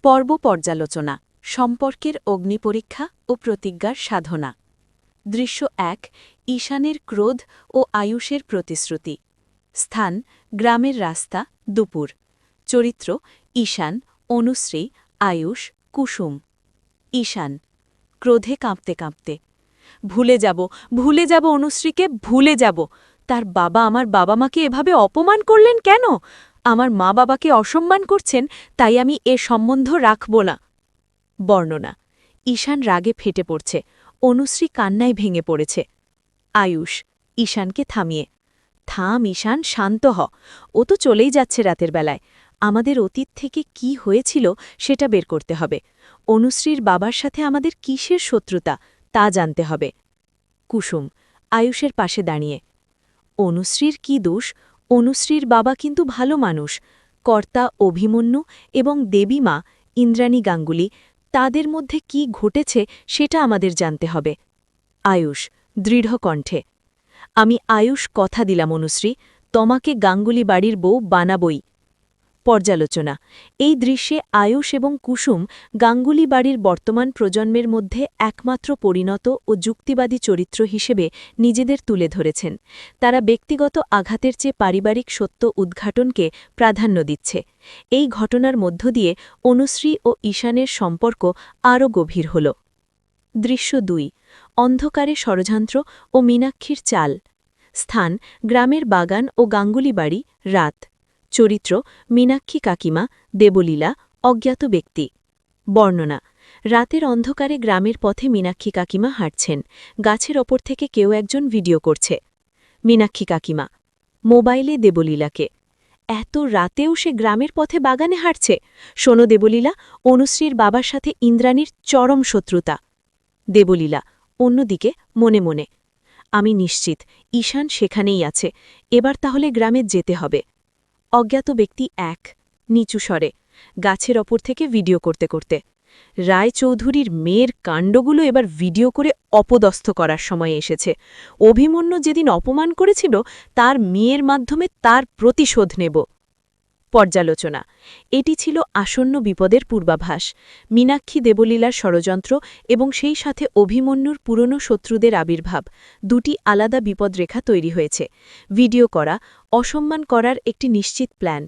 পর্ব পর্যালোচনা সম্পর্কের অগ্নিপরীক্ষা ও প্রতিজ্ঞার সাধনা। দৃশ্য ১ ঈশানের ক্রোধ ও আয়ুষের প্রতিশ্রুতি। স্থান গ্রামের রাস্তা, দুপুর। চরিত্র ঈশান, অনুশ্রী, আয়ুষ, কুসুম। ঈশান ক্রোধে কাঁপতে কাঁপতে, ভুলে যাব অনুশ্রীকে, ভুলে যাব। তার বাবা আমার বাবা মাকে এভাবে অপমান করলেন কেন? আমার মা বাবাকে অসম্মান করছেন, তাই আমি এ সম্বন্ধ রাখব না। বর্ণনা ঈশান রাগে ফেটে পড়ছে, অনুশ্রী কান্নায় ভেঙে পড়েছে। আয়ুষ ঈশানকে থামিয়ে, থাম ঈশান, শান্ত হ। ও তো চলেই যাচ্ছে রাতের বেলায়। আমাদের অতীত থেকে কি হয়েছিল সেটা বের করতে হবে। অনুশ্রীর বাবার সাথে আমাদের কিসের শত্রুতা তা জানতে হবে। কুসুম আয়ুষের পাশে দাঁড়িয়ে, অনুশ্রীর কি দোষ? অনুশ্রীর বাবা কিন্তু ভালো মানুষ। কর্তা অভিমন্যু এবং দেবী মা ইন্দ্রাণী গাঙ্গুলি, তাদের মধ্যে কি ঘটেছে সেটা আমাদের জানতে হবে। আয়ুষ দৃঢ় কণ্ঠে, আমি আয়ুষ কথা দিলাম অনুশ্রী, তোমাকে গাঙ্গুলি বাড়ির বউ বানাবই। পর্যালোচনা এই দৃশ্যে আয়ুষ এবং কুসুম গাঙ্গুলি বাড়ির বর্তমান প্রজন্মের মধ্যে একমাত্র পরিণত ও যুক্তিবাদী চরিত্র হিসেবে নিজেদের তুলে ধরেছেন। তারা ব্যক্তিগত আঘাতের চেয়ে পারিবারিক সত্য উদ্ঘাটনকে প্রাধান্য দিচ্ছে। এই ঘটনার মধ্য দিয়ে অনুশ্রী ও ঈশানের সম্পর্ক আরও গভীর হল। দৃশ্য ২ অন্ধকারে ষড়যন্ত্র ও মীনাক্ষীর চাল। স্থান গ্রামের বাগান ও গাঙ্গুলি বাড়ি, রাত। চরিত্র মীনাক্ষী কাকিমা, দেবলীলা, অজ্ঞাত ব্যক্তি। বর্ণনা রাতের অন্ধকারে গ্রামের পথে মীনাক্ষী কাকিমা হাঁটছেন। গাছের ওপর থেকে কেউ একজন ভিডিও করছে। মীনাক্ষী কাকিমা মোবাইলে দেবলীলাকে, এত রাতেও সে গ্রামের পথে বাগানে হাঁটছে? শোনো দেবলীলা, অনুশ্রীর বাবার সাথে ইন্দ্রাণীর চরম শত্রুতা। দেবলীলা অন্যদিকে মনে মনে, আমি নিশ্চিত ঈশান সেখানেই আছে, এবার তাহলে গ্রামে যেতে হবে। অজ্ঞাত ব্যক্তি ১ নিচু স্বরে, গাছের ওপর থেকে ভিডিও করতে করতে, রায়চৌধুরীর মেয়ের কাণ্ডগুলো এবার ভিডিও করে অপদস্থ করার সময় এসেছে। অভিমন্যু যেদিন অপমান করেছিল, তার মেয়ের মাধ্যমে তার প্রতিশোধ নেব। পর্যালোচনা এটি ছিল আসন্ন বিপদের পূর্বাভাস। মীনাক্ষী দেবলীলার ষড়যন্ত্র এবং সেই সাথে অভিমন্যুর পুরনো শত্রুদের আবির্ভাব, দুটি আলাদা বিপদরেখা তৈরি হয়েছে। ভিডিও করা, অসম্মান করার একটি নিশ্চিত প্ল্যান।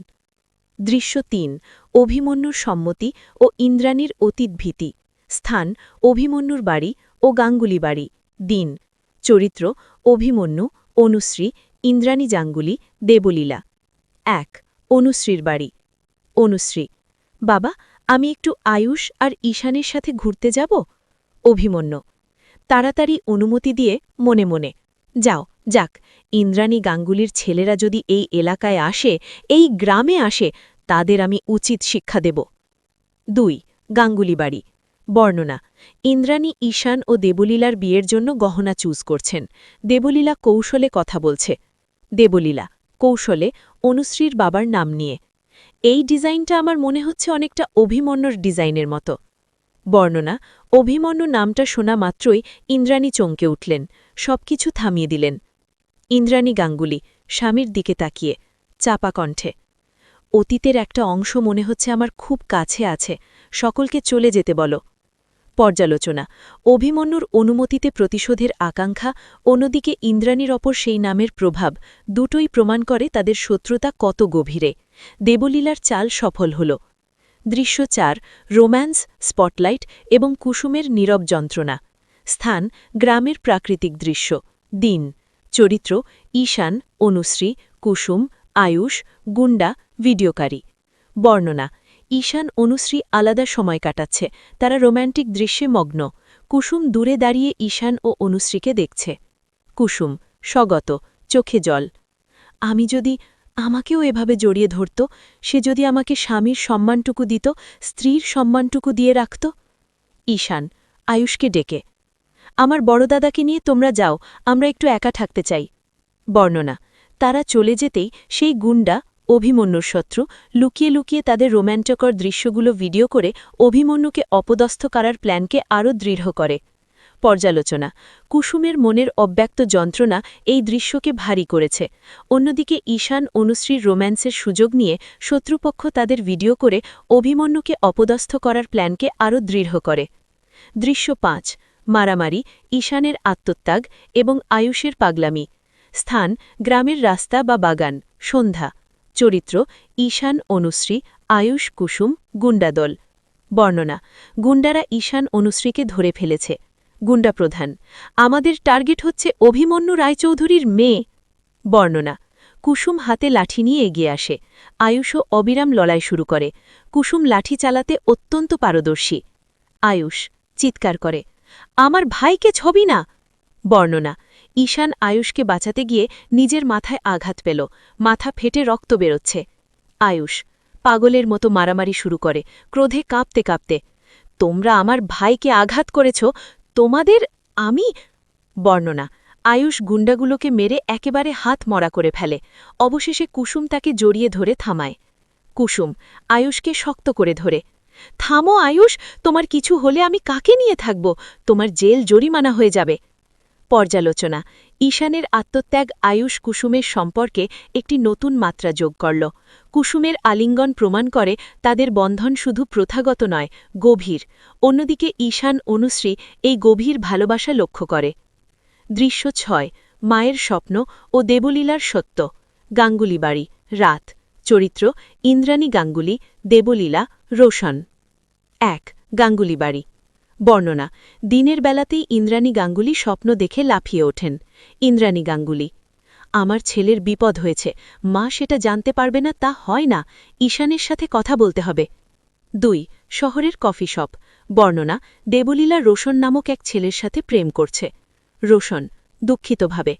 দৃশ্য ৩ অভিমন্যুর সম্মতি ও ইন্দ্রাণীর অতীত ভীতি। স্থান অভিমন্যুর বাড়ি ও গাঙ্গুলি বাড়ি, দিন। চরিত্র অভিমন্যু, অনুশ্রী, ইন্দ্রাণী গাঙ্গুলি, দেবলীলা। ১ অনুশ্রীর বাড়ি। অনুশ্রী বাবা, আমি একটু আয়ুষ আর ঈশানের সাথে ঘুরতে যাব। অভিমন্যু তাড়াতাড়ি অনুমতি দিয়ে মনে মনে, যাও যাক, ইন্দ্রাণী গাঙ্গুলির ছেলেরা যদি এই এলাকায় আসে, এই গ্রামে আসে, তাদের আমি উচিত শিক্ষা দেব। ২ গাঙ্গুলি বাড়ি। বর্ণনা ইন্দ্রাণী ঈশান ও দেবলীলার বিয়ের জন্য গহনা চুজ করছেন। দেবলীলা কৌশলে কথা বলছে। দেবলীলা কৌশলে অনুশ্রীর বাবার নাম নিয়ে, এই ডিজাইনটা আমার মনে হচ্ছে অনেকটা অভিমন্যুর ডিজাইনের মতো। বর্ণনা অভিমন্যু নামটা শোনা মাত্রই ইন্দ্রাণী চমকে উঠলেন, সবকিছু থামিয়ে দিলেন। ইন্দ্রাণী গাঙ্গুলি স্বামীর দিকে তাকিয়ে চাপা কণ্ঠে, অতীতের একটা অংশ মনে হচ্ছে আমার খুব কাছে আছে, সকলকে চলে যেতে বলো। পর্যালোচনা অভিমন্যুর অনুমতিতে প্রতিশোধের আকাঙ্ক্ষা, অন্যদিকে ইন্দ্রাণীর ওপর সেই নামের প্রভাব, দুটোই প্রমাণ করে তাদের শত্রুতা কত গভীরে। দেবলীলার চাল সফল হল। দৃশ্য ৪ রোম্যান্স, স্পটলাইট এবং কুসুমের নীরব যন্ত্রণা। স্থান গ্রামের প্রাকৃতিক দৃশ্য, দিন। চরিত্র ঈশান, অনুশ্রী, কুসুম, আয়ুষ, গুন্ডা, ভিডিওকারী। বর্ণনা ঈশান অনুশ্রী আলাদা সময় কাটাচ্ছে, তারা রোম্যান্টিক দৃশ্যে মগ্ন। কুসুম দূরে দাঁড়িয়ে ঈশান ও অনুশ্রীকে দেখছে। কুসুম স্বগত, চোখে জল, আমি যদি আমাকেও এভাবে জড়িয়ে ধরত, সে যদি আমাকে স্বামীর সম্মানটুকু দিত, স্ত্রীর সম্মানটুকু দিয়ে রাখত। ঈশান আয়ুষকে ডেকে, আমার বড়দাদাকে নিয়ে তোমরা যাও, আমরা একটু একা থাকতে চাই। বর্ণনা তারা চলে যেতেই সেই গুন্ডা, অভিমন্যুর শত্রু, লুকিয়ে লুকিয়ে তাদের রোম্যান্টিকর দৃশ্যগুলো ভিডিও করে অভিমন্যুকে অপদস্থ করার প্ল্যানকে আরও দৃঢ় করে। পর্যালোচনা কুসুমের মনের অব্যক্ত যন্ত্রণা এই দৃশ্যকে ভারী করেছে। অন্যদিকে ঈশান অনুশ্রীর রোম্যান্সের সুযোগ নিয়ে শত্রুপক্ষ তাদের ভিডিও করে অভিমন্যুকে অপদস্থ করার প্ল্যানকে আরও দৃঢ় করে। দৃশ্য ৫ মারামারি, ঈশানের আত্মত্যাগ এবং আয়ুষের পাগলামি। স্থান গ্রামের রাস্তা বা বাগান, সন্ধ্যা। চরিত্র ঈশান অনুশ্রী, আয়ুষ কুসুম, গুন্ডাদল। বর্ণনা গুন্ডারা ঈশান অনুশ্রীকে ধরে ফেলেছে। গুন্ডা প্রধান আমাদের টার্গেট হচ্ছে অভিমন্যু রায়চৌধুরীর মেয়ে। বর্ণনা কুসুম হাতে লাঠি নিয়ে এগিয়ে আসে। আয়ুষও অবিরাম লড়াই শুরু করে। কুসুম লাঠি চালাতে অত্যন্ত পারদর্শী। আয়ুষ চিৎকার করে, আমার ভাইকে ছবি না। বর্ণনা ঈশান আয়ুষকে বাঁচাতে গিয়ে নিজের মাথায় আঘাত পেল, মাথা ফেটে রক্ত বেরোচ্ছে। আয়ুষ পাগলের মতো মারামারি শুরু করে, ক্রোধে কাঁপতে কাঁপতে, তোমরা আমার ভাইকে আঘাত করেছ, তোমাদের আমি। বর্ণনা আয়ুষ গুন্ডাগুলোকে মেরে একেবারে হাত মরা করে ফেলে। অবশেষে কুসুম তাকে জড়িয়ে ধরে থামায়। কুসুম আয়ুষকে শক্ত করে ধরে, থামো আয়ুষ, তোমার কিছু হলে আমি কাকে নিয়ে থাকব, তোমার জেল জরিমানা হয়ে যাবে। পর্যালোচনা ঈশানের আত্মত্যাগ আয়ুষ কুসুমের সম্পর্কে একটি নতুন মাত্রা যোগ করল। কুসুমের আলিঙ্গন প্রমাণ করে তাদের বন্ধন শুধু প্রথাগত নয়, গভীর। অন্যদিকে ঈশান অনুশ্রী এই গভীর ভালোবাসা লক্ষ্য করে। দৃশ্য ৬ মায়ের স্বপ্ন ও দেবলীলার সত্য। গাঙ্গুলি বাড়ি, রাত। চরিত্র ইন্দ্রাণী গাঙ্গুলি, দেবলীলা, রোশন। ১ গাঙ্গুলি বাড়ি। বর্ণনা দিনের বেলাতেই ইন্দ্রাণী গাঙ্গুলি স্বপ্ন দেখে লাফিয়ে ওঠেন। ইন্দ্রাণী গাঙ্গুলি আমার ছেলের বিপদ হয়েছে, মা সেটা জানতে পারবে না তা হয় না, ঈশানের সাথে কথা বলতে হবে। ২ শহরের কফি শপ। বর্ণনা দেবলীলা রোশন নামক এক ছেলের সাথে প্রেম করছে। রোশন দুঃখিতভাবে,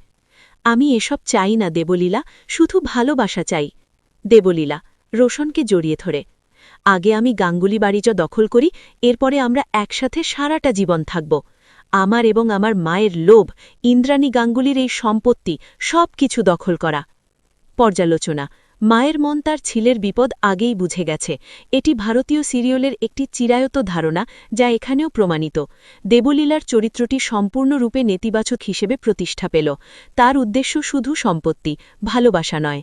আমি এসব চাই না দেবলীলা, শুধু ভালোবাসা চাই। দেবলীলা রোশনকে জড়িয়ে ধরে, আগে আমি গাঙ্গুলি বাড়িটা দখল করি, এরপরে আমরা একসাথে সারাটা জীবন থাকব। আমার এবং আমার মায়ের লোভ, ইন্দ্রাণী গাঙ্গুলির এই সম্পত্তি, সব কিছু দখল করা। পর্যালোচনা মায়ের মন তার ছেলের বিপদ আগেই বুঝে গেছে। এটি ভারতীয় সিরিয়ালের একটি চিরায়ত ধারণা, যা এখানেও প্রমাণিত। দেবলীলার চরিত্রটি সম্পূর্ণরূপে নেতিবাচক হিসেবে প্রতিষ্ঠা পেল। তার উদ্দেশ্য শুধু সম্পত্তি, ভালোবাসা নয়।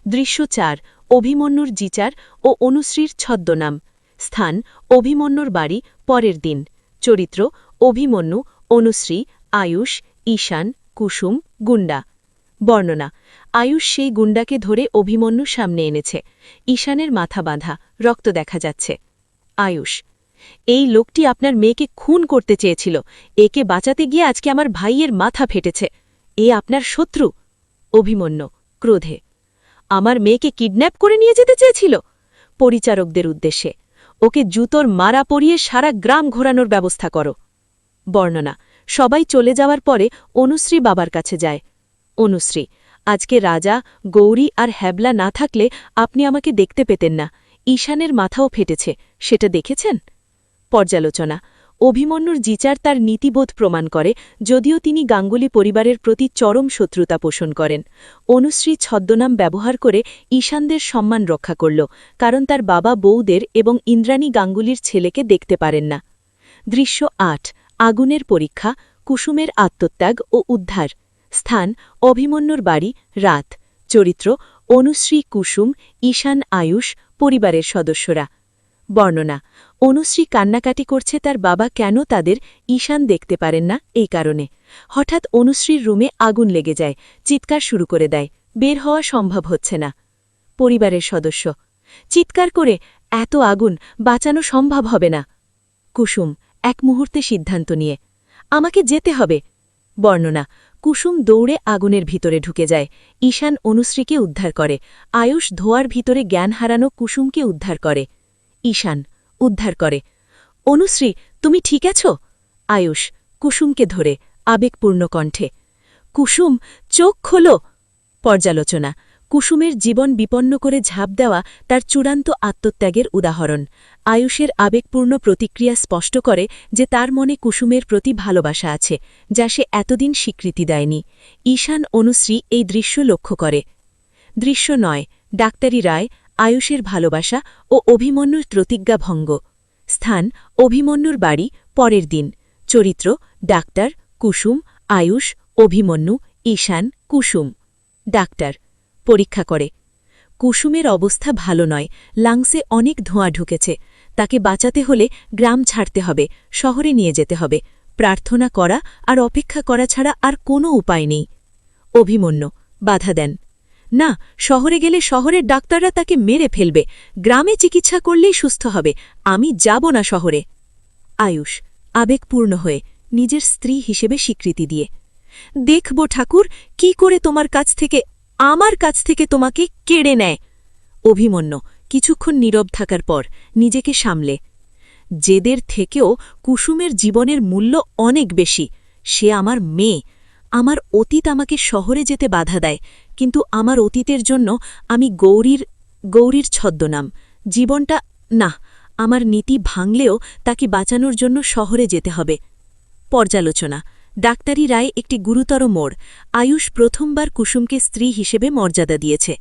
দৃশ্য ৪ অভিমন্যুর জিচার ও অনুশ্রীর ছদ্মনাম। স্থান অভিমন্যুর বাড়ি, পরের দিন। চরিত্র অভিমন্যু, অনুশ্রী, আয়ুষ, ঈশান, কুসুম, গুন্ডা। বর্ণনা আয়ুষ সেই গুন্ডাকে ধরে অভিমন্যুর সামনে এনেছে। ঈশানের মাথা বাঁধা, রক্ত দেখা যাচ্ছে। আয়ুষ এই লোকটি আপনার মেয়েকে খুন করতে চেয়েছিল, একে বাঁচাতে গিয়ে আজকে আমার ভাইয়ের মাথা ফেটেছে, এ আপনার শত্রু। অভিমন্যু ক্রোধে, আমার মেয়েকে কিডন্যাপ করে নিয়ে যেতে চেয়েছিল। পরিচারকদের উদ্দেশ্যে, ওকে জুতোর মারা পরিয়ে সারা গ্রাম ঘোরানোর ব্যবস্থা করো। বর্ণনা সবাই চলে যাওয়ার পরে অনুশ্রী বাবার কাছে যায়। অনুশ্রী আজকে রাজা, গৌরী আর হ্যাবলা না থাকলে আপনি আমাকে দেখতে পেতেন না, ঈশানের মাথাও ফেটেছে, সেটা দেখেছেন। পর্যালোচনা অভিমন্যুর জিচার তার নীতিবোধ প্রমাণ করে, যদিও তিনি গাঙ্গুলি পরিবারের প্রতি চরম শত্রুতা পোষণ করেন। অনুশ্রী ছদ্মনাম ব্যবহার করে ঈশানদের সম্মান রক্ষা করল, কারণ তার বাবা বউদের এবং ইন্দ্রাণী গাঙ্গুলির ছেলেকে দেখতে পারেন না। দৃশ্য ৮ আগুনের পরীক্ষা, কুসুমের আত্মত্যাগ ও উদ্ধার। স্থান অভিমন্যুর বাড়ি, রাত। চরিত্র অনুশ্রী, কুসুম, ঈশান, আয়ুষ, পরিবারের সদস্যরা। বর্ণনা অনুশ্রী কান্নাকাটি করছে তার বাবা কেন তাদের ঈশান দেখতে পারেন না এই কারণে। হঠাৎ অনুশ্রীর রুমে আগুন লেগে যায়, চিৎকার শুরু করে দেয়, বের হওয়া সম্ভব হচ্ছে না। পরিবারের সদস্য চিৎকার করে, এত আগুন, বাঁচানো সম্ভব হবে না। কুসুম এক মুহূর্তে সিদ্ধান্ত নিয়ে, আমাকে যেতে হবে। বর্ণনা কুসুম দৌড়ে আগুনের ভিতরে ঢুকে যায়। ঈশান অনুশ্রীকে উদ্ধার করে। আয়ুষ ধোয়ার ভিতরে জ্ঞান হারানো কুসুমকে উদ্ধার করে। ঈশান উদ্ধার করে, অনুশ্রী তুমি ঠিক আছো? আয়ুষ কুসুমকে ধরে আবেগপূর্ণ কণ্ঠে, কুসুম চোখ খোলো। পর্যালোচনা কুসুমের জীবন বিপন্ন করে ঝাঁপ দেওয়া তার চূড়ান্ত আত্মত্যাগের উদাহরণ। আয়ুষের আবেগপূর্ণ প্রতিক্রিয়া স্পষ্ট করে যে তার মনে কুসুমের প্রতি ভালোবাসা আছে, যা সে এতদিন স্বীকৃতি দেয়নি। ঈশান অনুশ্রী এই দৃশ্য লক্ষ্য করে। দৃশ্য ৯ ডাক্তারি রায়, আয়ুষের ভালোবাসা ও অভিমন্যুর প্রতিজ্ঞাভঙ্গ। স্থান অভিমন্যুর বাড়ি, পরের দিন। চরিত্র ডাক্তার কুসুম আয়ুষ অভিমন্যু ঈশান কুসুম ডাক্তার পরীক্ষা করে কুসুমের অবস্থা ভালো নয়, লাংসে অনেক ধোঁয়া ঢুকেছে, তাকে বাঁচাতে হলে গ্রাম ছাড়তে হবে, শহরে নিয়ে যেতে হবে, প্রার্থনা করা আর অপেক্ষা করা ছাড়া আর কোনো উপায় নেই। অভিমন্যু বাধা দেন, না, শহরে গেলে শহরের ডাক্তাররা তাকে মেরে ফেলবে, গ্রামে চিকিৎসা করলেই সুস্থ হবে, আমি যাব না শহরে। আয়ুষ আবেগপূর্ণ হয়ে নিজের স্ত্রী হিসেবে স্বীকৃতি দিয়ে, দেখব ঠাকুর কি করে তোমার কাছ থেকে আমার কাছ থেকে তোমাকে কেড়ে নেয়। অভিমন্যু কিছুক্ষণ নীরব থাকার পর নিজেকে সামলে, জেদের থেকেও কুসুমের জীবনের মূল্য অনেক বেশি, সে আমার মেয়ে, আমার অতীত আমাকে শহরে যেতে বাধা দেয়, কিন্তু আমার অতীতের জন্য আমি গৌরীর ছদ্মনাম, জীবনটা না, আমার নীতি ভাঙলেও তাকে বাঁচানোর জন্য শহরে যেতে হবে। পর্যালোচনা ডাক্তারি রায় একটি গুরুতর মোড়, আয়ুষ প্রথমবার কুসুমকে স্ত্রী হিসেবে মর্যাদা দিয়েছে।